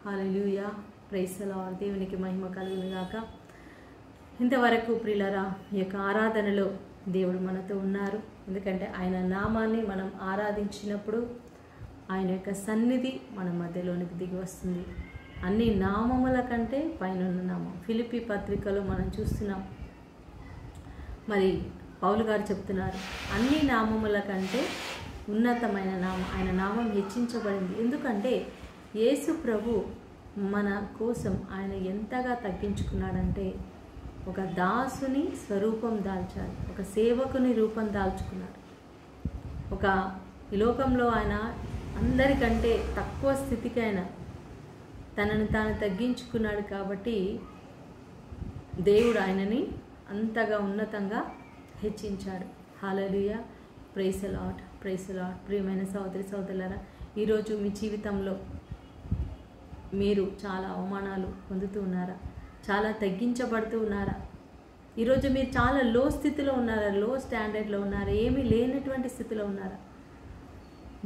Hallelujah, praise the lord. దేవునికి మహిమ కలుగును గాక. ఇంతవరకు ప్రియులారా, ఈ యొక్క ఆరాధనలో దేవుడు మనతో ఉన్నారు. ఎందుకంటే ఆయన నామాన్ని మనం ఆరాధించినప్పుడు ఆయన యొక్క సన్నిధి మన మధ్యలోనికి దిగి వస్తుంది. అన్ని నామముల కంటే పైన నామం. ఫిలిప్పీ పత్రికలో మనం చూస్తున్నాం. మరి పౌలు గారు చెప్తున్నారు, అన్ని నామముల కంటే ఉన్నతమైన నామం, ఆయన నామం హెచ్చించబడింది. ఎందుకంటే యేసు ప్రభు మన కోసం ఆయన ఎంతగా తగ్గించుకున్నాడంటే, ఒక దాసుని స్వరూపం దాల్చాడు, ఒక సేవకుని రూపం దాల్చుకున్నాడు. ఒక ఈ లోకంలో ఆయన అందరికంటే తక్కువ స్థితికి ఆయన తనను తాను తగ్గించుకున్నాడు. కాబట్టి దేవుడు ఆయనని అంతగా ఉన్నతంగా హెచ్చించాడు. Hallelujah, praise the Lord, praise the Lord. ప్రియమైన సహోదరి సహోదరులారా, ఈరోజు మీ జీవితంలో మీరు చాలా అవమానాలు పొందుతూ ఉన్నారా? చాలా తగ్గించబడుతూ ఉన్నారా? ఈరోజు మీరు చాలా లో స్థితిలో ఉన్నారా? లో స్టాండర్డ్లో ఉన్నారా? ఏమీ లేనటువంటి స్థితిలో ఉన్నారా?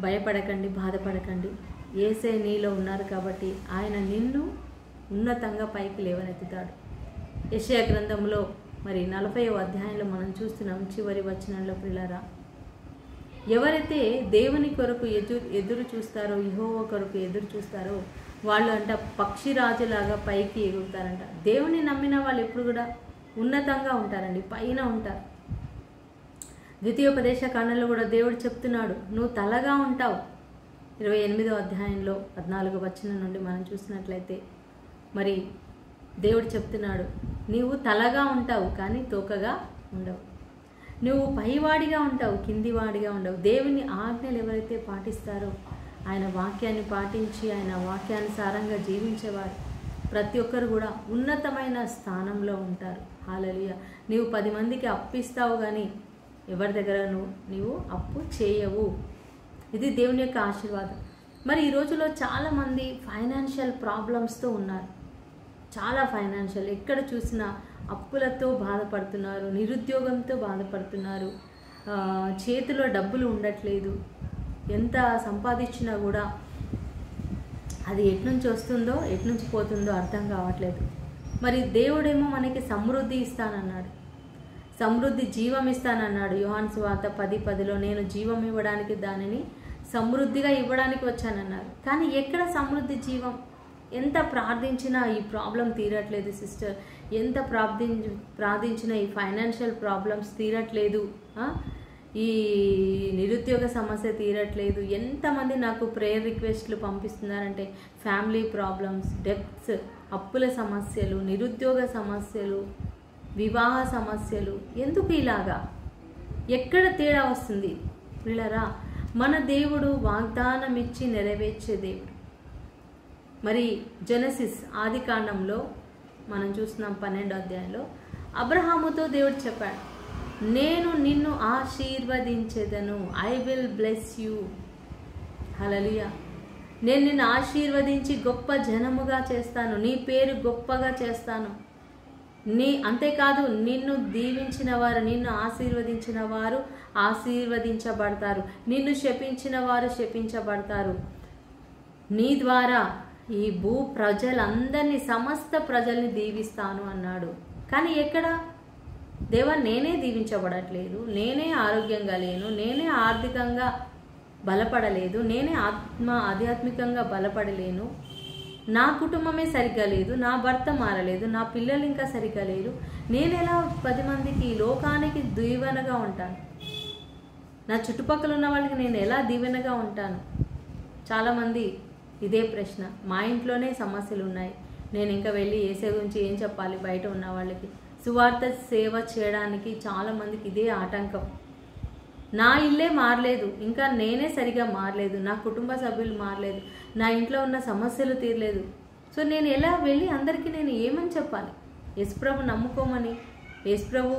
భయపడకండి, బాధపడకండి. యేసే నీలో ఉన్నారు కాబట్టి ఆయన నిన్ను ఉన్నతంగా పైకి లేవనెత్తుతాడు. యెషయా గ్రంథంలో మరి 40వ అధ్యాయంలో మనం చూస్తున్నాం. చివరి వచనంలో ప్రియులారా, ఎవరైతే దేవుని కొరకు ఎదురు చూస్తారో, యెహోవా కొరకు ఎదురు చూస్తారో వాళ్ళు అంట పక్షిరాజులాగా పైకి ఎగురుతారంట. దేవుని నమ్మిన వాళ్ళు ఎప్పుడు కూడా ఉన్నతంగా ఉంటారండి, పైన ఉంటారు. ద్వితీయోపదేశ కాండంలో కూడా దేవుడు చెప్తున్నాడు, నువ్వు తలగా ఉంటావు. 28వ అధ్యాయంలో 14వ వచనం నుండి మనం చూసినట్లయితే మరి దేవుడు చెప్తున్నాడు, నీవు తలగా ఉంటావు కానీ తోకగా ఉండవు. నువ్వు పైవాడిగా ఉంటావు, కిందివాడిగా ఉండవు. దేవుని ఆజ్ఞలు ఎవరైతే పాటిస్తారో, ఆయన వాక్యాన్ని పాటించి ఆయన వాక్యానుసారంగా జీవించేవారు ప్రతి ఒక్కరు కూడా ఉన్నతమైన స్థానంలో ఉంటారు. హల్లెలూయా. నీవు 10 మందికి అప్పిస్తావు కానీ ఎవరి దగ్గర నీవు అప్పు చేయవు. ఇది దేవుని యొక్క ఆశీర్వాదం. మరి ఈ రోజులో చాలామంది ఫైనాన్షియల్ ప్రాబ్లమ్స్తో ఉన్నారు. చాలా ఫైనాన్షియల్, ఎక్కడ చూసినా అప్పులతో బాధపడుతున్నారు, నిరుద్యోగంతో బాధపడుతున్నారు, చేతిలో డబ్బులు ఉండట్లేదు. ఎంత సంపాదించినా కూడా అది ఎట్నుంచి వస్తుందో ఎట్నుంచి పోతుందో అర్థం కావట్లేదు. మరి దేవుడేమో మనకి సమృద్ధి ఇస్తానన్నాడు, సమృద్ధి జీవం ఇస్తానన్నాడు. యోహాను సువార్త 10:10లో నేను జీవం ఇవ్వడానికి, దానిని సమృద్ధిగా ఇవ్వడానికి వచ్చానన్నారు. కానీ ఎక్కడ సమృద్ధి జీవం? ఎంత ప్రార్థించినా ఈ ప్రాబ్లం తీరట్లేదు సిస్టర్, ఎంత ప్రార్థించినా ఈ ఫైనాన్షియల్ ప్రాబ్లమ్స్ తీరట్లేదు, ఈ నిరుద్యోగ సమస్య తీరట్లేదు. ఎంతమంది నాకు ప్రేయర్ రిక్వెస్ట్లు పంపిస్తున్నారంటే ఫ్యామిలీ ప్రాబ్లమ్స్, డెప్ట్స్, అప్పుల సమస్యలు, నిరుద్యోగ సమస్యలు, వివాహ సమస్యలు. ఎందుకు ఇలాగా? ఎక్కడ తేడా వస్తుంది? పిల్లరా, మన దేవుడు వాగ్దానం ఇచ్చి నెరవేర్చే దేవుడు. మరి జెనసిస్ ఆది కాండంలో మనం చూస్తున్నాం 12వ అధ్యాయంలో అబ్రహాముతో దేవుడు చెప్పాడు, నేను నిన్ను ఆశీర్వదించెదను, ఐ విల్ బ్లెస్ యూ. హల్లెలూయా. నేను నిన్ను ఆశీర్వదించి గొప్ప జనముగా చేస్తాను, నీ పేరు గొప్పగా చేస్తాను. అంతేకాదు, నిన్ను దీవించిన వారు, నిన్ను ఆశీర్వదించిన వారు ఆశీర్వదించబడతారు, నిన్ను శపించిన వారు శపించబడతారు. నీ ద్వారా ఈ భూ ప్రజలందరినీ, సమస్త ప్రజల్ని దీవిస్తాను అన్నాడు. కానీ ఎక్కడ? దేవా, నేనే దీవించబడట్లేదు, నేనే ఆరోగ్యంగా లేను, నేనే ఆర్థికంగా బలపడలేదు, నేనే ఆధ్యాత్మికంగా బలపడలేను, నా కుటుంబమే సరిగ్గా లేదు, నా భర్త మారలేదు, నా పిల్లలు ఇంకా సరిగ్గా లేరు, నేను ఎలా 10 మందికి, ఈ లోకానికి దీవెనగా ఉంటాను? నా చుట్టుపక్కల ఉన్న వాళ్ళకి నేను ఎలా దీవెనగా ఉంటాను? చాలామంది ఇదే ప్రశ్న. మా ఇంట్లోనే సమస్యలు ఉన్నాయి, నేను ఇంకా వెళ్ళి యేసే గురించి ఏం చెప్పాలి బయట ఉన్న వాళ్ళకి? సువార్త సేవ చేయడానికి చాలామందికి ఇదే ఆటంకం. నా ఇల్లే మారలేదు, ఇంకా నేనే సరిగా మారలేదు, నా కుటుంబ సభ్యులు మారలేదు, నా ఇంట్లో ఉన్న సమస్యలు తీరలేదు. సో నేను ఎలా వెళ్ళి అందరికీ నేను ఏమని చెప్పాలి? యేసుప్రభు నమ్ముకోమని, యేసుప్రభు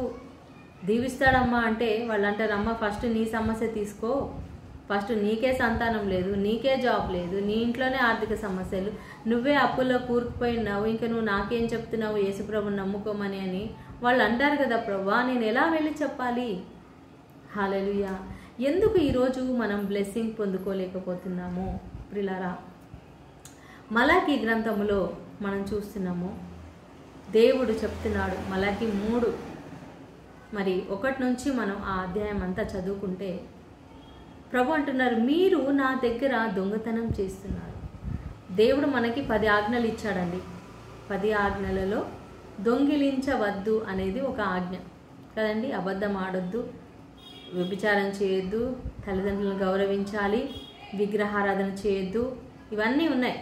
దీవిస్తాడమ్మా అంటే వాళ్ళు అంటారు, అమ్మ ఫస్ట్ నీ సమస్య తీసుకో, ఫస్ట్ నీకే సంతానం లేదు, నీకే జాబ్ లేదు, నీ ఇంట్లోనే ఆర్థిక సమస్యలు, నువ్వే అప్పుల్లో కూరుకుపోయినావు, ఇంకా నువ్వు నాకేం చెప్తున్నావు యేసుప్రభుని నమ్ముకోమని అని వాళ్ళు అంటారు కదా. ప్రభువా, నేను ఎలా వెళ్ళి చెప్పాలి? హల్లెలూయా. ఎందుకు ఈరోజు మనం బ్లెస్సింగ్ పొందుకోలేకపోతున్నాము? ప్రియులారా, మలాకీ గ్రంథములో మనం చూస్తున్నాము, దేవుడు చెప్తున్నాడు మలాకీ 3 మరి 1 నుంచి మనం ఆ అధ్యాయం అంతా చదువుకుంటే ప్రభు అంటున్నారు, మీరు నా దగ్గర దొంగతనం చేస్తున్నారు. దేవుడు మనకి 10 ఆజ్ఞలు ఇచ్చాడండి. 10 ఆజ్ఞలలో దొంగిలించవద్దు అనేది ఒక ఆజ్ఞ కదండి. అబద్ధం ఆడొద్దు, వ్యభిచారం చేయొద్దు, తల్లిదండ్రులను గౌరవించాలి, విగ్రహారాధన చేయొద్దు, ఇవన్నీ ఉన్నాయి.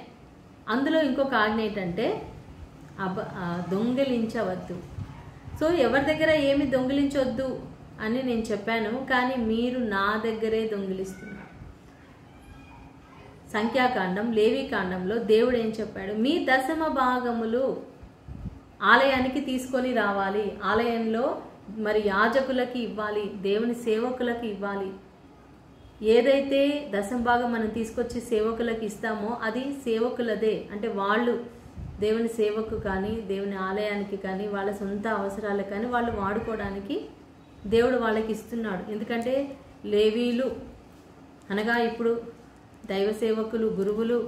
అందులో ఇంకొక ఆజ్ఞ ఏంటంటే దొంగిలించవద్దు. సో ఎవరి దగ్గర ఏమి దొంగిలించొద్దు అని నేను చెప్పాను, కానీ మీరు నా దగ్గరే దొంగిలిస్తున్నారు. సంఖ్యాకాండం, లేవీకాండంలో దేవుడు ఏం చెప్పాడు, మీ దశమ భాగములు ఆలయానికి తీసుకొని రావాలి, ఆలయంలో మరి యాజకులకి ఇవ్వాలి, దేవుని సేవకులకి ఇవ్వాలి. ఏదైతే దశమ భాగం మనం తీసుకొచ్చి సేవకులకు ఇస్తామో అది సేవకులదే. అంటే వాళ్ళు దేవుని సేవకు కానీ దేవుని ఆలయానికి కానీ వాళ్ళ సొంత అవసరాలకు కానీ వాళ్ళు వాడుకోవడానికి దేవుడు వాళ్ళకి ఇస్తున్నాడు. ఎందుకంటే లేవీలు అనగా ఇప్పుడు దైవ సేవకులు, గురువులు,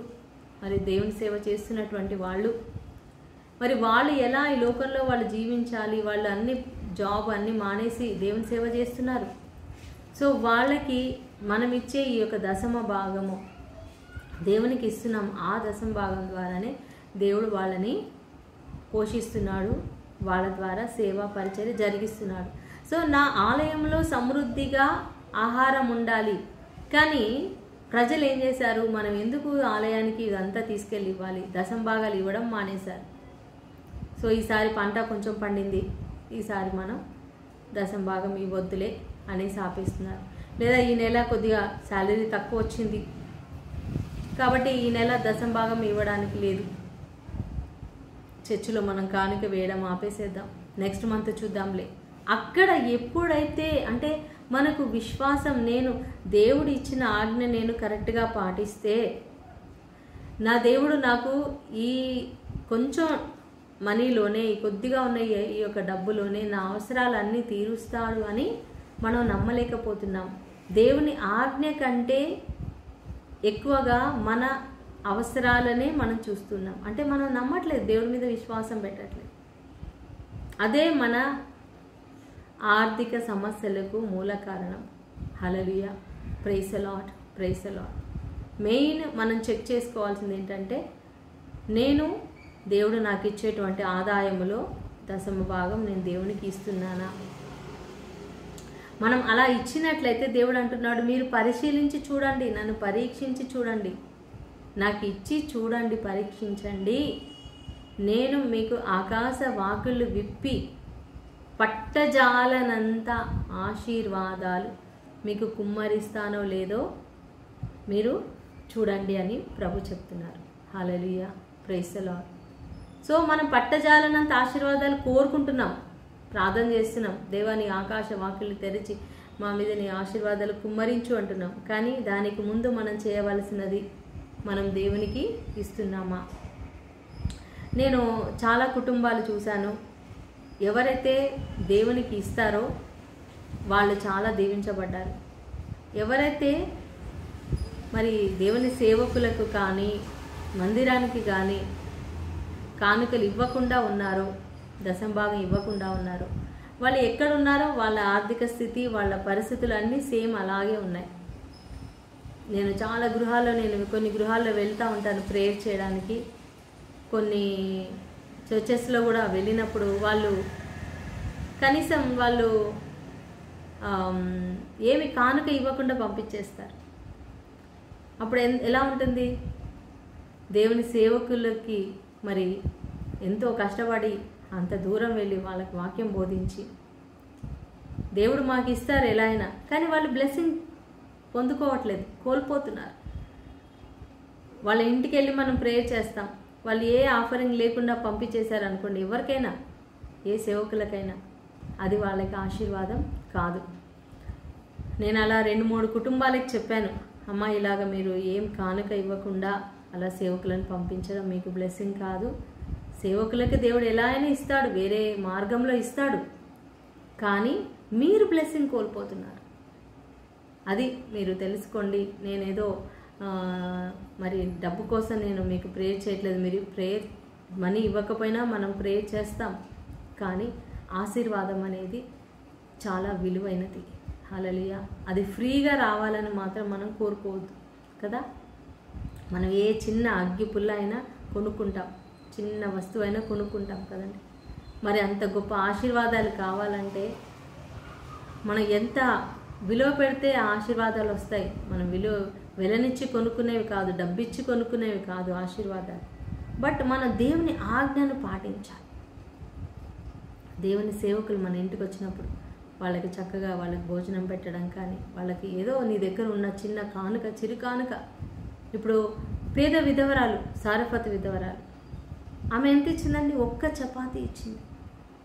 మరి దేవుని సేవ చేస్తున్నటువంటి వాళ్ళు, మరి వాళ్ళు ఎలా ఈ లోకంలో వాళ్ళు జీవించాలి, వాళ్ళు అన్ని జాబ్ అన్నీ మానేసి దేవుని సేవ చేస్తున్నారు. సో వాళ్ళకి మనం ఇచ్చే ఈ యొక్క దశమ భాగము దేవునికి ఇస్తున్నాం. ఆ దశమ భాగం ద్వారానే దేవుడు వాళ్ళని పోషిస్తున్నాడు, వాళ్ళ ద్వారా సేవా పరిచర్య జరిగిస్తున్నాడు. సో నా ఆలయంలో సమృద్ధిగా ఆహారం ఉండాలి, కానీ ప్రజలు ఏం చేశారు, మనం ఎందుకు ఆలయానికి ఇదంతా తీసుకెళ్ళి ఇవ్వాలి, దశమ భాగాలు ఇవ్వడం మానేశారు. సో ఈసారి పంట కొంచెం పండింది, ఈసారి మనం దశమ భాగం ఇవ్వద్దులే అనేసి ఆపేస్తున్నారు. లేదా ఈ నెల కొద్దిగా శాలరీ తక్కువ వచ్చింది కాబట్టి ఈ నెల దశమ భాగం ఇవ్వడానికి లేదు, చర్చిలో మనం కానుక వేయడం ఆపేసేద్దాం, నెక్స్ట్ మంత్ చూద్దాంలే. అక్కడ ఎప్పుడైతే అంటే మనకు విశ్వాసం, నేను దేవుడు ఇచ్చిన ఆజ్ఞ నేను కరెక్ట్గా పాటిస్తే నా దేవుడు నాకు ఈ కొంచెం మనీలోనే, ఈ కొద్దిగా ఉన్న ఈ యొక్క డబ్బులోనే నా అవసరాలన్నీ తీరుస్తాడు అని మనం నమ్మలేకపోతున్నాం. దేవుని ఆజ్ఞ కంటే ఎక్కువగా మన అవసరాలనే మనం చూస్తున్నాం. అంటే మనం నమ్మట్లేదు, దేవుడి మీద విశ్వాసం పెట్టట్లేదు. అదే మన ఆర్థిక సమస్యలకు మూల కారణం. Hallelujah, praise the Lord, praise the Lord. Main మనం చెక్ చేసుకోవాల్సింది ఏంటంటే, నేను దేవుడు నాకు ఇచ్చేటువంటి ఆదాయములో దశమ భాగం నేను దేవునికి ఇస్తున్నానా? మనం అలా ఇచ్చినట్లయితే దేవుడు అంటున్నాడు, మీరు పరిశీలించి చూడండి, నన్ను పరీక్షించి చూడండి, నాకు ఇచ్చి చూడండి, పరీక్షించండి, నేను మీకు ఆకాశ వాకులు విప్పి పట్టజాలనంత ఆశీర్వాదాలు మీకు కుమ్మరిస్తానో లేదో మీరు చూడండి అని ప్రభు చెప్తున్నారు. హల్లెలూయా, ప్రైజ్ ది లార్డ్. సో మనం పట్టజాలనంత ఆశీర్వాదాలు కోరుకుంటున్నాం, ప్రార్థన చేస్తున్నాం, దేవా నీ ఆకాశ వాకిళ్ళు తెరిచి మా మీద నీ ఆశీర్వాదాలు కుమ్మరించు అంటున్నాం. కానీ దానికి ముందు మనం చేయవలసినది మనం దేవునికి ఇస్తున్నామా? నేను చాలా కుటుంబాలు చూశాను, ఎవరైతే దేవునికి ఇస్తారో వాళ్ళు చాలా దీవించబడ్డారు. ఎవరైతే మరి దేవుని సేవకులకు కానీ మందిరానికి కానీ కానుకలు ఇవ్వకుండా ఉన్నారో, దశమ భాగం ఇవ్వకుండా ఉన్నారో, వాళ్ళు ఎక్కడున్నారో వాళ్ళ ఆర్థిక స్థితి, వాళ్ళ పరిస్థితులు అన్నీ సేమ్ అలాగే ఉన్నాయి. నేను చాలా గృహాల్లో, కొన్ని గృహాల్లో వెళ్తూ ఉంటాను ప్రేయర్ చేయడానికి. కొన్ని చర్చెస్లో కూడా వెళ్ళినప్పుడు వాళ్ళు కనీసం వాళ్ళు ఏమి కానుక ఇవ్వకుండా పంపించేస్తారు. అప్పుడు ఎలా ఉంటుంది? దేవుని సేవకులకి మరి ఎంతో కష్టపడి అంత దూరం వెళ్ళి వాళ్ళకి వాక్యం బోధించి దేవుడు మాకు ఇస్తారు ఎలా అయినా, కానీ వాళ్ళు బ్లెస్సింగ్ పొందుకోవట్లేదు, కోల్పోతున్నారు. వాళ్ళ ఇంటికి వెళ్ళి మనం ప్రేయర్ చేస్తాం, వాళ్ళు ఏ ఆఫరింగ్ లేకుండా పంపించేశారు అనుకోండి, ఎవరికైనా ఏ సేవకులకైనా అది వాళ్ళకి ఆశీర్వాదం కాదు. నేను అలా 2-3 కుటుంబాలకు చెప్పాను, అమ్మ ఇలాగ మీరు ఏం కానుక ఇవ్వకుండా అలా సేవకులను పంపించడం మీకు బ్లెస్సింగ్ కాదు. సేవకులకి దేవుడు ఎలా అయినా ఇస్తాడు, వేరే మార్గంలో ఇస్తాడు, కానీ మీరు బ్లెస్సింగ్ కోల్పోతున్నారు. అది మీరు తెలుసుకోండి. నేనేదో మరి డబ్బు కోసం నేను మీకు ప్రేయర్ చేయట్లేదు. మీరు ప్రేయర్ మనీ ఇవ్వకపోయినా మనం ప్రేయర్ చేస్తాం, కానీ ఆశీర్వాదం అనేది చాలా విలువైనది. హల్లెలూయా. అది ఫ్రీగా రావాలని మాత్రం మనం కోరుకోవద్దు కదా. మనం ఏ చిన్న అగ్గి పుల్ల అయినా కొనుక్కుంటాం, చిన్న వస్తువు అయినా కొనుక్కుంటాం కదండి. మరి అంత గొప్ప ఆశీర్వాదాలు కావాలంటే మనం ఎంత విలువ పెడితే ఆశీర్వాదాలు వస్తాయి. మనం వెలనిచ్చి కొనుక్కునేవి కాదు, డబ్బిచ్చి కొనుక్కునేవి కాదు ఆశీర్వాదాలు. బట్ మనం దేవుని ఆజ్ఞను పాటించాలి. దేవుని సేవకులు మన ఇంటికి వచ్చినప్పుడు వాళ్ళకి చక్కగా వాళ్ళకి భోజనం పెట్టడం కానీ, వాళ్ళకి ఏదో నీ దగ్గర ఉన్న చిన్న కానుక, చిరు కానుక. ఇప్పుడు పేద విధవరాలు, సారఫత్ విధవరాలు, ఆమె ఎంత ఇచ్చిందండి? ఒక్క చపాతీ ఇచ్చింది,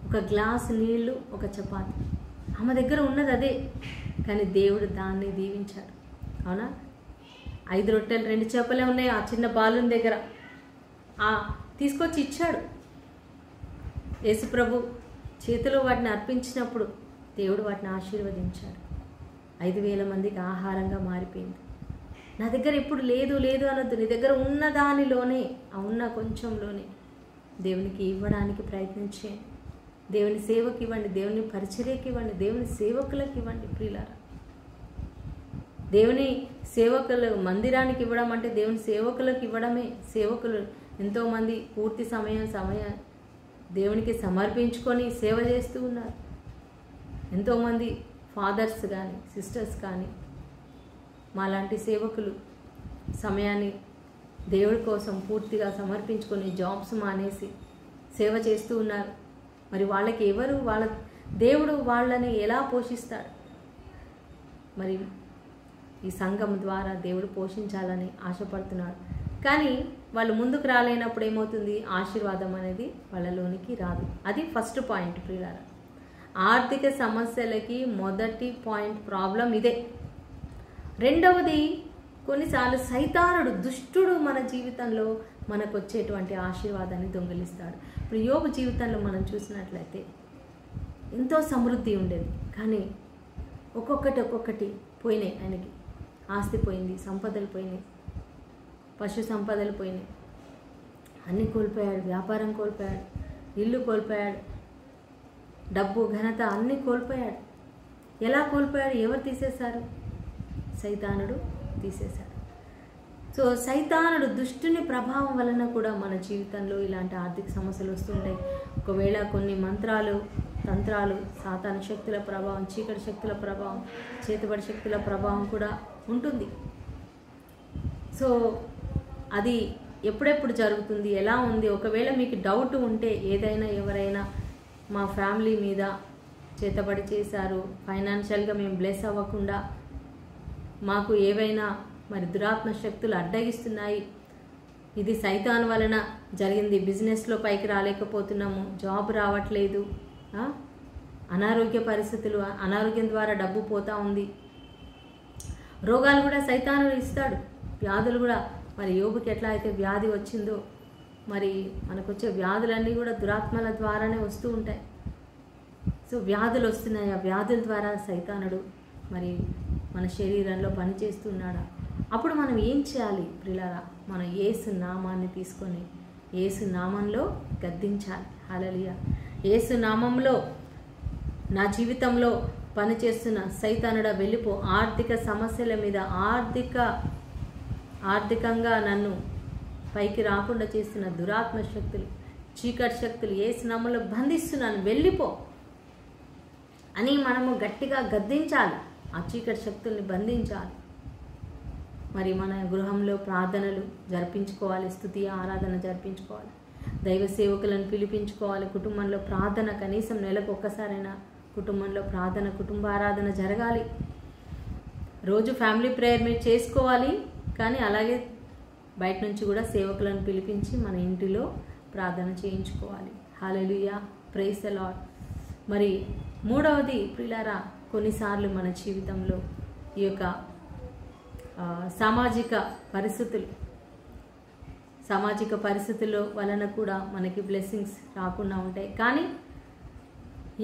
ఒక గ్లాసు నీళ్లు, ఒక చపాతీ. ఆమె దగ్గర ఉన్నది అదే, కానీ దేవుడు దాన్ని దీవించాడు. అవునా? 5 రొట్టెలు 2 చేపలే ఉన్నాయి ఆ చిన్న బాలుని దగ్గర, తీసుకొచ్చి ఇచ్చాడు. యేసుప్రభు చేతిలో వాటిని అర్పించినప్పుడు దేవుడు వాటిని ఆశీర్వదించాడు. 5,000 మందికి ఆహారంగా మారిపోయింది. నా దగ్గర ఇప్పుడు లేదు లేదు అనొద్దు. నీ దగ్గర ఉన్న దానిలోనే, ఆ ఉన్న కొంచెంలోనే దేవునికి ఇవ్వడానికి ప్రయత్నించేయండి. దేవుని సేవకి ఇవ్వండి, దేవుని పరిచర్యకి ఇవ్వండి, దేవుని సేవకులకు ఇవ్వండి. ప్రియులారా, దేవుని సేవకులు మందిరానికి ఇవ్వడం అంటే దేవుని సేవకులకు ఇవ్వడమే. సేవకులు ఎంతోమంది పూర్తి సమయం దేవునికి సమర్పించుకొని సేవ చేస్తూ ఉన్నారు. ఎంతోమంది ఫాదర్స్ కానీ సిస్టర్స్ కానీ మాలాంటి సేవకులు సమయాన్ని దేవుడి కోసం పూర్తిగా సమర్పించుకొని జాబ్స్ మానేసి సేవ చేస్తూ ఉన్నారు. మరి వాళ్ళకి దేవుడు వాళ్ళని ఎలా పోషిస్తాడు? మరి ఈ సంఘం ద్వారా దేవుడు పోషించాలని ఆశపడుతున్నాడు. కానీ వాళ్ళు ముందుకు రాలేనప్పుడు ఏమవుతుంది? ఆశీర్వాదం అనేది వాళ్ళలోనికి రాదు. అది ఫస్ట్ పాయింట్ ప్రియులారా. ఆర్థిక సమస్యలకి మొదటి పాయింట్ ప్రాబ్లం ఇదే. రెండవది, కొన్నిసార్లు సైతానుడు, దుష్టుడు మన జీవితంలో మనకు వచ్చేటువంటి ఆశీర్వాదాన్ని దొంగిలిస్తాడు. ఇప్పుడు యోబు జీవితంలో మనం చూసినట్లయితే ఎంతో సమృద్ధి ఉండేది, కానీ ఒక్కొక్కటి పోయినాయి. ఆయనకి ఆస్తి పోయింది, సంపదలు పోయినాయి, పశు సంపదలు పోయినాయి, అన్నీ కోల్పోయాడు. వ్యాపారం కోల్పోయాడు, ఇల్లు కోల్పోయాడు, డబ్బు ఘనత అన్నీ కోల్పోయాడు. ఎలా కోల్పోయాడు? ఎవరు తీసేశారు? సైతానుడు తీసేశాడు. సో సైతానుడు, దుష్టుని ప్రభావం వలన కూడా మన జీవితంలో ఇలాంటి ఆర్థిక సమస్యలు వస్తుంటాయి. ఒకవేళ కొన్ని మంత్రాలు, తంత్రాలు, సాతాను శక్తుల ప్రభావం, చీకటి శక్తుల ప్రభావం, చేతుబడి శక్తుల ప్రభావం కూడా ఉంటుంది. సో అది ఎప్పుడెప్పుడు జరుగుతుంది, ఎలా ఉంది? ఒకవేళ మీకు డౌట్ ఉంటే, ఎవరైనా మా ఫ్యామిలీ మీద చేతబడి చేశారు, ఫైనాన్షియల్గా మేము బ్లెస్ అవ్వకుండా మాకు ఏవైనా మరి దురాత్మ శక్తులు అడ్డగిస్తున్నాయి, ఇది సైతాన్ వలన జరిగింది, బిజినెస్లో పైకి రాలేకపోతున్నాము, జాబ్ రావట్లేదు, అనారోగ్య పరిస్థితులు, అనారోగ్యం ద్వారా డబ్బు పోతా ఉంది, రోగాలు కూడా సైతాను ఇస్తాడు, వ్యాధులు కూడా. మరి యోబుకి ఎట్లా అయితే వ్యాధి వచ్చిందో, మరి మనకు వచ్చే వ్యాధులన్నీ కూడా దురాత్మల ద్వారానే వస్తూ ఉంటాయి. సో వ్యాధులు వస్తున్నాయి, ఆ వ్యాధుల ద్వారా సైతానుడు మరి మన శరీరంలో పనిచేస్తున్నాడా? అప్పుడు మనం ఏం చేయాలి ప్రియులారా? మనం యేసు నామాన్ని తీసుకొని యేసు నామంలో గద్దించాలి. హల్లెలూయా. యేసు నామంలో నా జీవితంలో పనిచేస్తున్న సైతానుడా వెళ్ళిపో. ఆర్థిక సమస్యల మీద, ఆర్థికంగా నన్ను పైకి రాకుండా చేస్తున్న దురాత్మ శక్తులు, చీకటి శక్తులు యేసు నామంలో బంధిస్తున్నాను, వెళ్ళిపో అని మనము గట్టిగా గద్దించాలి. ఆ చీకటి శక్తుల్ని బంధించాలి. మరి మన గృహంలో ప్రార్థనలు జరిపించుకోవాలి, స్తుతి ఆరాధన జరిపించుకోవాలి, దైవ సేవకులను పిలిపించుకోవాలి. కుటుంబంలో ప్రార్థన కనీసం నెలకు ఒక్కసారైనా కుటుంబంలో ప్రార్థన, కుటుంబ ఆరాధన జరగాలి. రోజు ఫ్యామిలీ ప్రేయర్ మీరు చేసుకోవాలి, కానీ అలాగే బయట నుంచి కూడా సేవకులను పిలిపించి మన ఇంటిలో ప్రార్థన చేయించుకోవాలి. హల్లెలూయా, ప్రైజ్ ది లార్డ్. మరి మూడవది ప్రియులారా, కొన్నిసార్లు మన జీవితంలో ఈ యొక్క సామాజిక పరిస్థితుల్లో వలన కూడా మనకి బ్లెస్సింగ్స్ రాకుండా ఉంటాయి. కానీ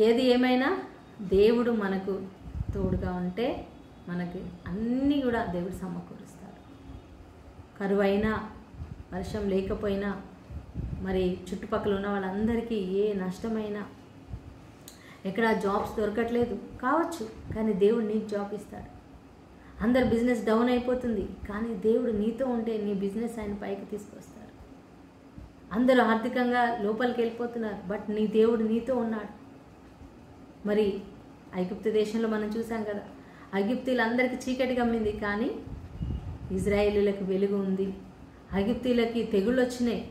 ఏది ఏమైనా దేవుడు మనకు తోడుగా ఉంటే మనకి అన్నీ కూడా దేవుడు సమకూరుస్తాడు. కరువైనా, వర్షం లేకపోయినా, మరి చుట్టుపక్కల ఉన్న వాళ్ళందరికీ ఏ నష్టమైనా, ఎక్కడ జాబ్స్ దొరకట్లేదు కావచ్చు, కానీ దేవుడు నీకు జాబ్ ఇస్తాడు. అందరు బిజినెస్ డౌన్ అయిపోతుంది, కానీ దేవుడు నీతో ఉంటే నీ బిజినెస్ ఆయన పైకి తీసుకొస్తాడు. అందరూ ఆర్థికంగా లోపలికి వెళ్ళిపోతున్నారు, బట్ నీ దేవుడు నీతో ఉన్నాడు. మరి ఐగుప్తు దేశంలో మనం చూసాం కదా, ఐగుప్తీలందరికీ చీకటి గమ్మింది, కానీ ఇజ్రాయేలీలకు వెలుగు ఉంది. ఐగుప్తీలకి తెగుళ్ళు వచ్చినాయి,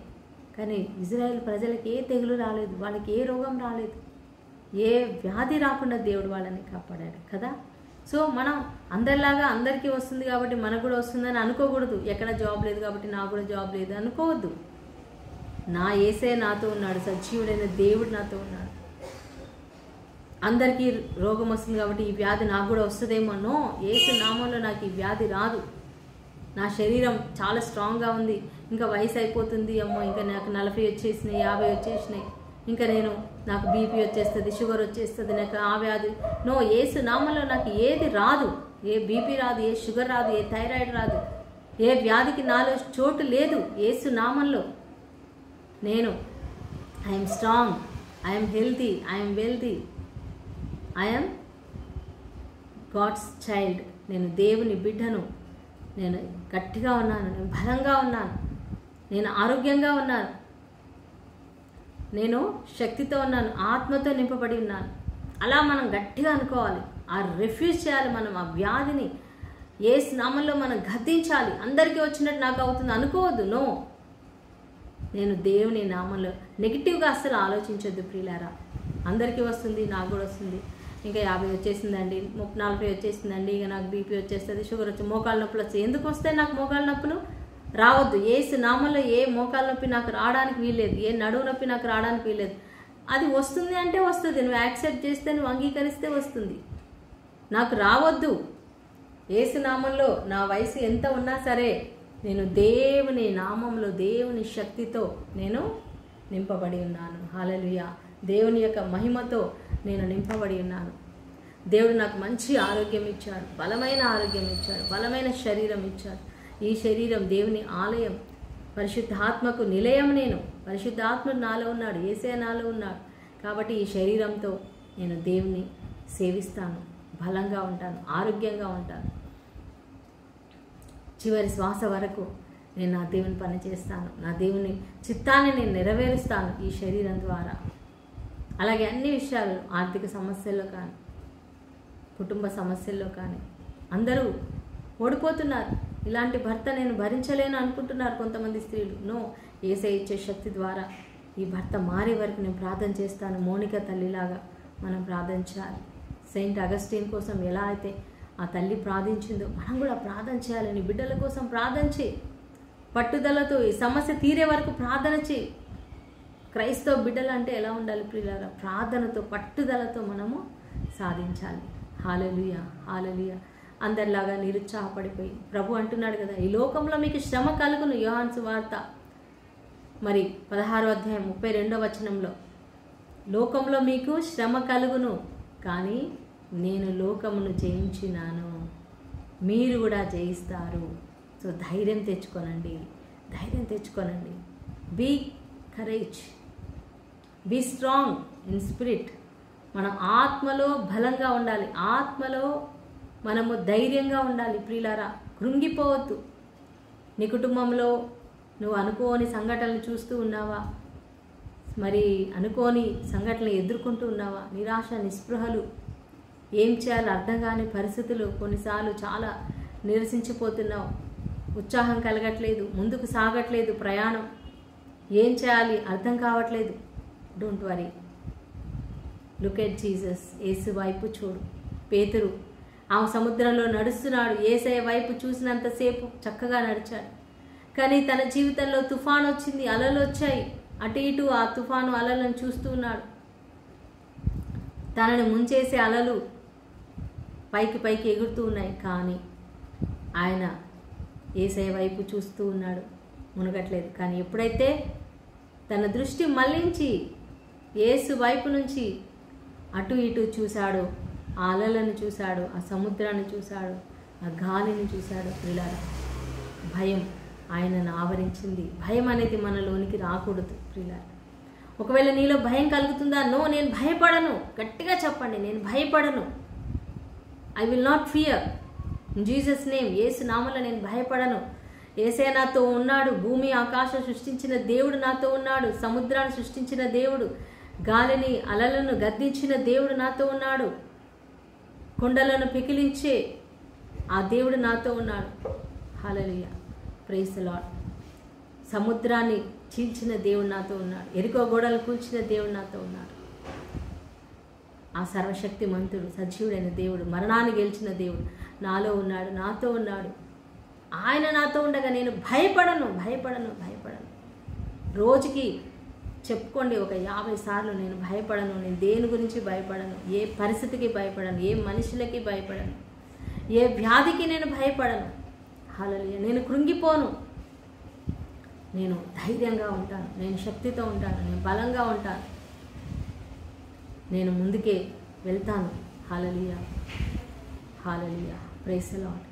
కానీ ఇజ్రాయేల్ ప్రజలకి ఏ తెగులు రాలేదు, వాళ్ళకి ఏ రోగం రాలేదు, ఏ వ్యాధి రాకుండా దేవుడు వాళ్ళని కాపాడాడు కదా. సో మనం అందరిలాగా అందరికీ వస్తుంది కాబట్టి మనకు కూడా వస్తుందని అనుకోకూడదు. ఎక్కడ జాబ్ లేదు కాబట్టి నాకు కూడా జాబ్ లేదు అనుకోవద్దు. నా యేసయ్య నాతో ఉన్నాడు, సజీవుడైన దేవుడు నాతో ఉన్నాడు. అందరికీ రోగం వస్తుంది కాబట్టి ఈ వ్యాధి నాకు కూడా వస్తుందేమో. నో, యేసు నామంలో నాకు ఈ వ్యాధి రాదు. నా శరీరం చాలా స్ట్రాంగ్గా ఉంది, ఇంకా వయసు అయిపోతుంది, అమ్మో ఇంకా నాకు 40 వచ్చేసినాయి, 50 వచ్చేసినాయి, ఇంకా నాకు బీపీ వచ్చేస్తుంది, షుగర్ వచ్చేస్తుంది, నాకు ఆ వ్యాధి. నో, యేసు నామంలో నాకు ఏది రాదు. ఏ బీపీ రాదు, ఏ షుగర్ రాదు, ఏ థైరాయిడ్ రాదు, ఏ వ్యాధికి నాలో చోటు లేదు. యేసు నామంలో నేను I'm strong, I'm healthy, I'm wealthy, I'm God's child. నేను దేవుని బిడ్డను, నేను గట్టిగా ఉన్నాను, నేను బలంగా ఉన్నాను, నేను ఆరోగ్యంగా ఉన్నాను, నేను శక్తితో ఉన్నాను, ఆత్మతో నింపబడి ఉన్నాను. అలా మనం గట్టిగా అనుకోవాలి. ఆ రిఫ్యూజ్ చేయాలి మనం ఆ వ్యాధిని. యేసు నామంలో మనం గద్దించాలి. అందరికీ వచ్చినట్టు నాకు అవుతుంది అనుకోవద్దు. నో, నేను దేవుని నామంలో నెగిటివ్గా అస్సలు ఆలోచించొద్దు ప్రియులారా. అందరికీ వస్తుంది, నాకు కూడా వస్తుంది, ఇంకా 50 వచ్చేసిందండి, 40 వచ్చేసిందండి, ఇక నాకు బీపీ వచ్చేస్తుంది, షుగర్ వచ్చి మోకాళ్ళ నొప్పులు వస్తాయి. ఎందుకు వస్తాయి నాకు మోకాళ్ళ నొప్పులు? రావద్దు. యేసు నామంలో ఏ మోకాళ్ళ నొప్పి నాకు రావడానికి వీల్లేదు, ఏ నడువు నొప్పి నాకు రావడానికి వీల్లేదు. అది వస్తుంది అంటే వస్తుంది, నువ్వు యాక్సెప్ట్ చేస్తే, నువ్వు అంగీకరిస్తే వస్తుంది. నాకు రావద్దు. యేసు నామంలో నా వయసు ఎంత ఉన్నా సరే నేను దేవుని నామంలో దేవుని శక్తితో నేను నింపబడి ఉన్నాను. హల్లెలూయా. దేవుని యొక్క మహిమతో నేను నింపబడి ఉన్నాను. దేవుడు నాకు మంచి ఆరోగ్యం ఇచ్చాడు, బలమైన ఆరోగ్యం ఇచ్చాడు, బలమైన శరీరం ఇచ్చాడు. ఈ శరీరం దేవుని ఆలయం, పరిశుద్ధాత్మకు నిలయం. నేను పరిశుద్ధాత్ముడు నాలో ఉన్నాడు, యేసయ్య నాలో ఉన్నాడు. కాబట్టి ఈ శరీరంతో నేను దేవుని సేవిస్తాను, బలంగా ఉంటాను, ఆరోగ్యంగా ఉంటాను. చివరి శ్వాస వరకు నేను నా దేవుని పని చేస్తాను, నా దేవుని చిత్తాన్ని నేను నెరవేరుస్తాను ఈ శరీరం ద్వారా. అలాగే అన్ని విషయాలు, ఆర్థిక సమస్యల్లో కానీ, కుటుంబ సమస్యల్లో కానీ అందరూ ఓడిపోతున్నారు. ఇలాంటి భర్త నేను భరించలేను అనుకుంటున్నారు కొంతమంది స్త్రీలు. నో, యేసయ్య ఇచ్చే శక్తి ద్వారా ఈ భర్త మారే వరకు నేను ప్రార్థన చేస్తాను. మోనిక తల్లిలాగా మనం ప్రార్థన చేయాలి. సెయింట్ అగస్టిన్ కోసం ఎలా అయితే ఆ తల్లి ప్రార్థించిందో మనం కూడా ప్రార్థన చేయాలి. నీ బిడ్డల కోసం ప్రార్థన చేయి, పట్టుదలతో ఈ సమస్య తీరే వరకు ప్రార్థన చేయి. క్రైస్తవ బిడ్డలు అంటే ఎలా ఉండాలి ప్రియులారా? ప్రార్థనతో, పట్టుదలతో మనము సాధించాలి. హల్లెలూయా, హల్లెలూయా. అందరిలాగా నిరుత్సాహపడిపోయి ప్రభు అంటున్నాడు కదా, ఈ లోకంలో మీకు శ్రమ కలుగును. యోహాను సువార్త మరి 16వ అధ్యాయం 32వ వచనంలో, లోకంలో మీకు శ్రమ కలుగును, కానీ నేను లోకమును జయించినాను, మీరు కూడా జయిస్తారు. సో ధైర్యం తెచ్చుకోనండి, ధైర్యం తెచ్చుకోనండి. Be courage, be strong in spirit. మనం ఆత్మలో బలంగా ఉండాలి, ఆత్మలో మనము ధైర్యంగా ఉండాలి ప్రియులారా. కృంగిపోవద్దు. నీ కుటుంబంలో నువ్వు అనుకోని సంఘటనలు చూస్తూ ఉన్నావా? మరి అనుకోని సంఘటనలు ఎదుర్కొంటూ ఉన్నావా? నిరాశ, నిస్పృహలు, ఏం చేయాలో అర్థం కాని పరిస్థితులు, కొన్నిసార్లు చాలా నిరసించిపోతున్నావు, ఉత్సాహం కలగట్లేదు, ముందుకు సాగట్లేదు ప్రయాణం, ఏం చేయాలి అర్థం కావట్లేదు. Don't worry, look at Jesus. యేసు వైపు చూడు. పేతురు ఆ సముద్రంలో నడుస్తున్నాడు, యేసయ్య వైపు చూసినంతసేపు చక్కగా నడిచాడు. కానీ తన జీవితంలో తుఫాను వచ్చింది, అలలు వచ్చాయి. అటు ఇటు ఆ తుఫాను అలలను చూస్తూ ఉన్నాడు. తనను ముంచేసే అలలు పైకి పైకి ఎగురుతూ ఉన్నాయి, కానీ ఆయన యేసయ్య వైపు చూస్తూ ఉన్నాడు, మునగట్లేదు. కానీ ఎప్పుడైతే తన దృష్టి మళ్లించి యేసు వైపు నుంచి అటు ఇటు చూశాడు, ఆ అలలను చూశాడు, ఆ సముద్రాన్ని చూశాడు, ఆ గాలిని చూశాడు, ప్రియులారా భయం, ఆయనను ఆవరించింది. భయం అనేది మనలోనికి రాకూడదు ప్రియులారా. ఒకవేళ నీలో భయం కలుగుతుందా? నో, నేను భయపడను. గట్టిగా చెప్పండి, నేను భయపడను. I will not fear in Jesus name. యేసు నామములో నేను భయపడను. యేసే నాతో ఉన్నాడు. భూమి ఆకాశం సృష్టించిన దేవుడు నాతో ఉన్నాడు. సముద్రాన్ని సృష్టించిన దేవుడు, గాలిని అలలను గద్దించిన దేవుడు నాతో ఉన్నాడు. కొండలను పికిలించే ఆ దేవుడు నాతో ఉన్నాడు. హల్లెలూయా, ప్రైజ్ ది లార్డ్. సముద్రాన్ని చీల్చిన దేవుడు నాతో ఉన్నాడు. ఎరికో గోడలు కూల్చిన దేవుడు నాతో ఉన్నాడు. ఆ సర్వశక్తిమంతుడు, సజీవుడైన దేవుడు, మరణాన్ని గెలిచిన దేవుడు నాలో ఉన్నాడు, నాతో ఉన్నాడు. ఆయన నాతో ఉండగా నేను భయపడను. రోజుకి చెప్పుకోండి ఒక 50 సార్లు, నేను భయపడను. నేను దేని గురించి భయపడను, ఏ పరిస్థితికి భయపడను, ఏ మనుషులకి భయపడను, ఏ వ్యాధికి నేను భయపడను. హల్లెలూయా. నేను కృంగిపోను. నేను ధైర్యంగా ఉంటాను, నేను శక్తితో ఉంటాను, నేను బలంగా ఉంటాను, నేను ముందుకే వెళ్తాను. హల్లెలూయా, హల్లెలూయా, ప్రైజ్ ది లార్డ్.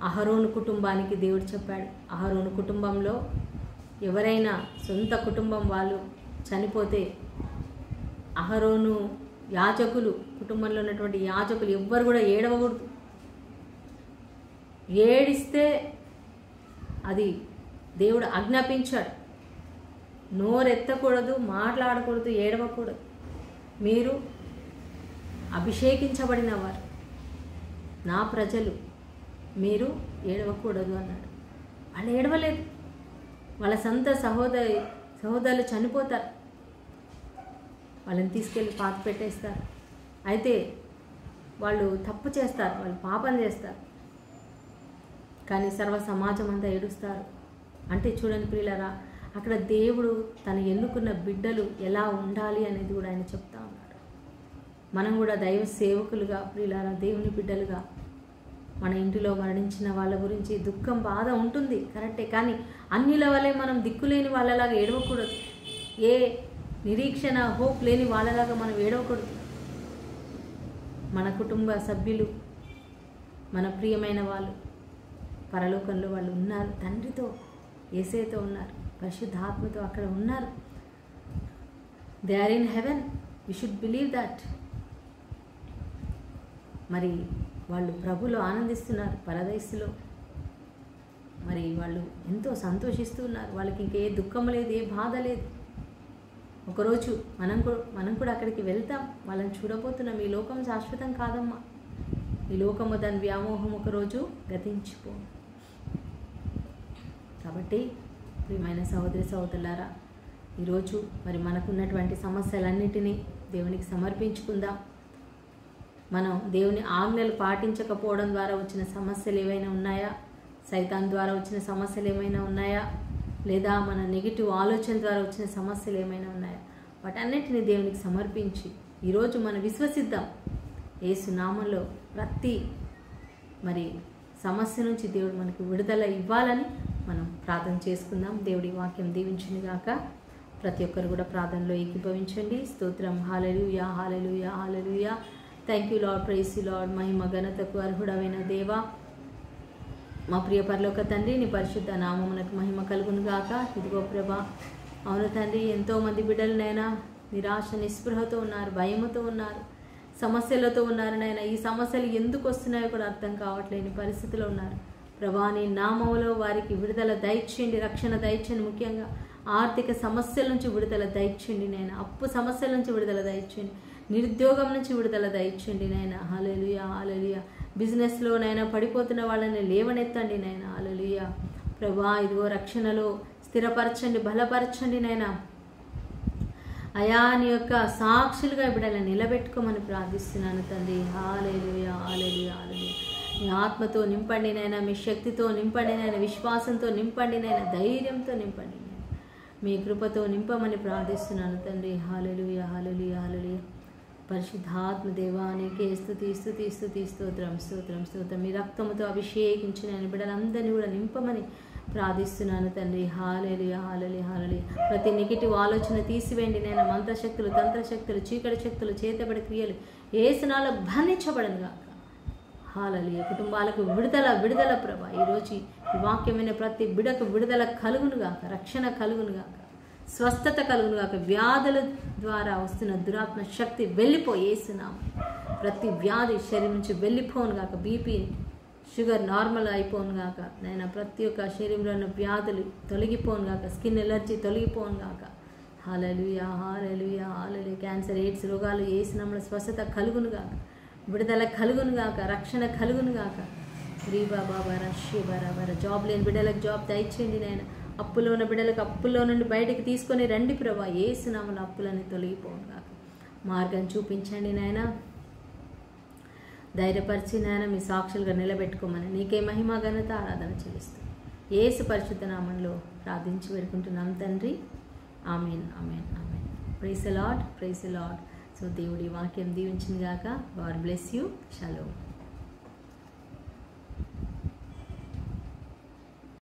అహరోను కుటుంబానికి దేవుడు చెప్పాడు, అహరోను కుటుంబంలో ఎవరైనా సొంత కుటుంబం వాళ్ళు చనిపోతే అహరోను యాజకులు, కుటుంబంలో ఉన్నటువంటి యాజకులు ఎవ్వరు కూడా ఏడవకూడదు. ఏడిస్తే అది దేవుడు ఆజ్ఞాపించాడు. నోరెత్తకూడదు, మాట్లాడకూడదు, ఏడవకూడదు. మీరు అభిషేకించబడిన వారు, నా ప్రజలు, మీరు ఏడవకూడదు అన్నాడు. వాళ్ళు ఏడవలేదు. వాళ్ళ సొంత సహోదరులు చనిపోతారు, వాళ్ళని తీసుకెళ్ళి పాత పెట్టేస్తారు. అయితే వాళ్ళు తప్పు చేస్తారు, వాళ్ళు పాపం చేస్తారు, కానీ సర్వ సమాజం అంతా ఏడుస్తారు. అంటే చూడండి ప్రియులారా, అక్కడ దేవుడు తను ఎన్నుకున్న బిడ్డలు ఎలా ఉండాలి అనేది కూడా ఆయన చెప్తా ఉన్నాడు. మనం కూడా దైవ సేవకులుగా ప్రియులారా, దేవుని బిడ్డలుగా మన ఇంటిలో మరణించిన వాళ్ళ గురించి దుఃఖం, బాధ ఉంటుంది కరెక్టే, కానీ అన్యుల వలె మనం దిక్కులేని వాళ్ళలాగా ఏడవకూడదు. ఏ నిరీక్షణ, హోప్ లేని వాళ్ళలాగా మనం ఏడవకూడదు. మన కుటుంబ సభ్యులు, మన ప్రియమైన వాళ్ళు పరలోకంలో వాళ్ళు ఉన్నారు. తండ్రితో, యేసేతో ఉన్నారు, పరిశుద్ధాత్మతో అక్కడ ఉన్నారు. They are in heaven. We should believe that. మరి వాళ్ళు ప్రభులో ఆనందిస్తున్నారు, పరదైసులో. మరి వాళ్ళు ఎంతో సంతోషిస్తూ ఉన్నారు. వాళ్ళకి ఇంకే దుఃఖం లేదు, ఏ బాధ లేదు. ఒకరోజు మనం కూడా అక్కడికి వెళ్తాం, వాళ్ళని చూడబోతున్నాం. ఈ లోకం శాశ్వతం కాదమ్మా. ఈ లోకము దాని వ్యామోహం ఒకరోజు గతించిపో. కాబట్టి ప్రియమైన సహోదరి సహోదరులారా, ఈరోజు మరి మనకున్నటువంటి సమస్యలన్నిటినీ దేవునికి సమర్పించుకుందాం. మనం దేవుని ఆజ్ఞలు పాటించకపోవడం ద్వారా వచ్చిన సమస్యలు ఏమైనా ఉన్నాయా? సైతాన్ ద్వారా వచ్చిన సమస్యలు ఏమైనా ఉన్నాయా? లేదా మన నెగిటివ్ ఆలోచన ద్వారా వచ్చిన సమస్యలు ఏమైనా ఉన్నాయా? వాటన్నిటిని దేవునికి సమర్పించి ఈరోజు మనం విశ్వసిద్దాం. యేసు నామములో ప్రతి మరి సమస్య నుంచి దేవుడు మనకు విడుదల ఇవ్వాలని మనం ప్రార్థన చేసుకుందాం. దేవుడి వాక్యం దీవించునుగాక. ప్రతి ఒక్కరు కూడా ప్రార్థనలో ఏకీభవించండి. స్తోత్రం. Hallelujah, hallelujah, hallelujah. Thank you Lord, praise you Lord. మహిమ ఘనతకు అర్హుడవైన దేవా, మా ప్రియ పరలోక తండ్రి, నీ పరిశుద్ధ నామమునకు మహిమ కలుగునుగాక. ఇదిగో ప్రభా, అవును తండ్రి, ఎంతోమంది బిడ్డలనైనా నిరాశ నిస్పృహతో ఉన్నారు, భయముతో ఉన్నారు, సమస్యలతో ఉన్నారు నాయన. ఈ సమస్యలు ఎందుకు వస్తున్నాయో కూడా అర్థం కావట్లేని పరిస్థితిలో ఉన్నారు ప్రభా. నీ నామములో వారికి విడుదల దయచేయండి, రక్షణ దయచేయండి. ముఖ్యంగా ఆర్థిక సమస్యల నుంచి విడుదల దయచేయండి నాయన. అప్పు సమస్యల నుంచి విడుదల దయచేయండి. నిరుద్యోగం నుంచి విడుదల దయచేయండి నాయన. హల్లెలూయా, హల్లెలూయా. బిజినెస్లోనైనా పడిపోతున్న వాళ్ళని లేవనెత్తండి నాయన. హల్లెలూయా ప్రభా. ఇదిగో రక్షణలో స్థిరపరచండి, బలపరచండి నాయన. అయా నీ యొక్క సాక్షులుగా బిడ్డలను నిలబెట్టుకోమని ప్రార్థిస్తున్నాను తండ్రి. హల్లెలూయా, హల్లెలూయా, హల్లెలూయా. మీ ఆత్మతో నింపండి నాయన, మీ శక్తితో నింపండి నాయన, విశ్వాసంతో నింపండి నాయన, ధైర్యంతో నింపండి నాయన, మీ కృపతో నింపమని ప్రార్థిస్తున్నాను తండ్రి. హల్లెలూయా, హల్లెలూయా, హల్లెలూయా. పరిశుద్ధాత్మ దేవానికి స్తుతి స్తుతి స్తుతి స్తోత్రం స్తోత్రం స్తోత్రం. మీ రక్తముతో అభిషేకించిన బిడ్డలందరినీ కూడా నింపమని ప్రార్థిస్తున్నాను తండ్రి. హల్లెలూయా, హల్లెలూయా, హల్లెలూయా. ప్రతి నెగిటివ్ ఆలోచన తీసివేయండి నేను. మంత్రశక్తులు, తంత్రశక్తులు, చీకటి శక్తులు, చేతబడి క్రియలు యేసునామములో బంధించబడను గాక. హల్లెలూయా. కుటుంబాలకు విడుదల, విడుదల ప్రభా. ఈరోజు ఈ వాక్యమైన ప్రతి బిడకు విడుదల కలుగునుగాక, రక్షణ కలుగునుగాక, స్వస్థత కలుగునుగాక. వ్యాధుల ద్వారా వస్తున్న దురాత్మ శక్తి వెళ్ళిపోయి యేసునామం. ప్రతి వ్యాధి శరీరం నుంచి వెళ్ళిపోనుగాక. బీపీ షుగర్ నార్మల్ అయిపోనుగాక. నేను ప్రతి ఒక్క శరీరంలో ఉన్న వ్యాధులు తొలగిపోనుగాక. స్కిన్ ఎలర్జీ తొలగిపోనుగాక. Hallelujah, hallelujah, hallelujah. Cancer, AIDS రోగాలు యేసునామములో స్వస్థత కలుగునుగాక, విడుదల కలుగునుగాక, రక్షణ కలుగునుగాక. రీబా బాబా రషి బరాబర. జాబ్ లేని బిడ్డలకు జాబ్ దయచేయండి నాయన. అప్పులో ఉన్న బిడ్డలకు అప్పుల్లో నుండి బయటకు తీసుకొని రండి ప్రభా. యేసునామములో అప్పులని తొలగిపోనుగాక. మార్గం చూపించండి నాయన. ధైర్యపరిచి నాయన మీ సాక్షులుగా నిలబెట్టుకోమని నీకే మహిమ ఘనత ఆరాధన చెల్లిస్తూ యేసు పరిశుద్ధ నామంలో ప్రార్థించి వేడుకుంటున్నాం తండ్రి. Amen, amen, amen. Praise the Lord, praise the Lord. So దేవుడి వాక్యం దీవించింది గాక. God bless you. షలోమ్.